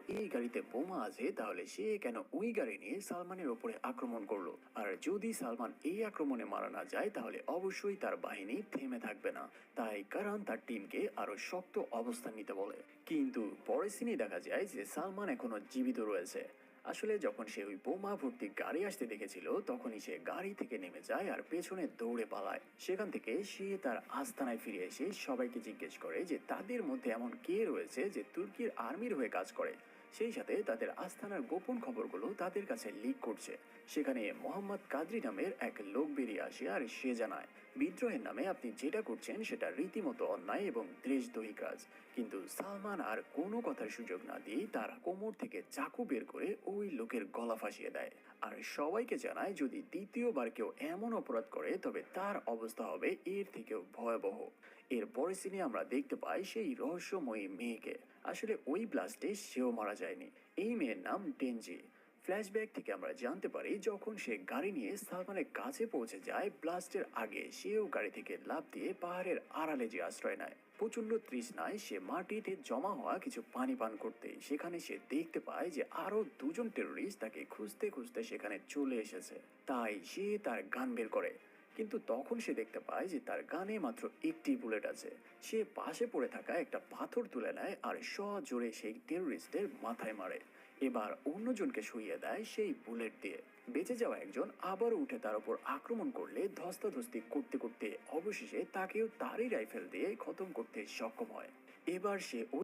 এই গাড়িতে বোমা আছে, তাহলে সে কেন ওই গাড়ি নিয়ে সালমানের ওপরে আক্রমণ করলো? আর যদি সালমান এই আক্রমণে মারা না যায় তাহলে অবশ্যই তার বাহিনী থেমে থাকবে না। তাই কারণ তার টিমকে আরো শক্ত অবস্থান নিতে বলে। কিন্তু পরের সিনে দেখা যায় যে সালমান এখনো জীবিত রয়েছে। আসলে যখন সে ওই বোমা ভর্তি গাড়ি আসতে দেখেছিল তখনই সে গাড়ি থেকে নেমে যায় আর পেছনে দৌড়ে পালায়। সেখান থেকে সে তার আস্তানায় ফিরে এসে সবাইকে জিজ্ঞেস করে যে তাদের মধ্যে এমন কে রয়েছে যে তুর্কির আর্মির হয়ে কাজ করে, সেই সাথে তাদের আস্তানার গোপন খবরগুলো তাদের কাছে লিক করছে। সেখানে মোহাম্মদ কাদরি নামের এক লোক বেরিয়ে আসে আর সে জানায়, বিদ্রোহের নামে আপনি যেটা করছেন সেটা রীতিমতো অন্যায় এবং দেশদ্রোহী কাজ। কিন্তু সালমান আর কোনো কথার সুযোগ না দিয়ে তার কোমর থেকে চাকু বের করে ওই লোকের গলা ফাঁসিয়ে দেয়। আর সবাইকে জানায় যদি দ্বিতীয়বার কেউ এমন অপরাধ করে তবে তার অবস্থা হবে এর থেকেও ভয়াবহ। এর পরের সিনে আমরা দেখতে পাই সেই রহস্যময়ী মেয়েকে। আসলে ওই ব্লাস্টে সেও মারা যায়নি। এই মেয়ের নাম ডেনজি। ফ্ল্যাশব্যাক থেকে আমরা জানতে পারি যখন সে গাড়ি নিয়ে সালমানের কাছে পৌঁছে যায় ব্লাস্টের আগে সেও গাড়ি থেকে লাফ দিয়ে পাহাড়ের আড়ালে যে আশ্রয় নেয়। প্রচন্ড তৃষ্ণায় সে মাটিতে জমা হওয়া কিছু পানি পান করতে সেখানে সে দেখতে পায় যে আরো দুজন টেরোরিস্ট তাকে খুঁজতে খুঁজতে সেখানে চলে এসেছে। তাই সে তার গান বের করে, কিন্তু তখন সে দেখতে পায় যে তার গানে মাত্র একটি বুলেট আছে। সে পাশে পড়ে থাকা একটা পাথর তুলে নেয় আর সজোরে সেই টেরোরিস্টের মাথায় মারে। এবার অন্যজনকে শুইয়ে দেয় সেই বুলেট দিয়ে। বেঁচে যাওয়া একজন আবারও উঠে তার উপর আক্রমণ করলে ধস্তাধস্তি করতে করতে অবশেষে তাকেও তারই রাইফেল দিয়ে খতম করতে সক্ষম হয়। এবার সে ওই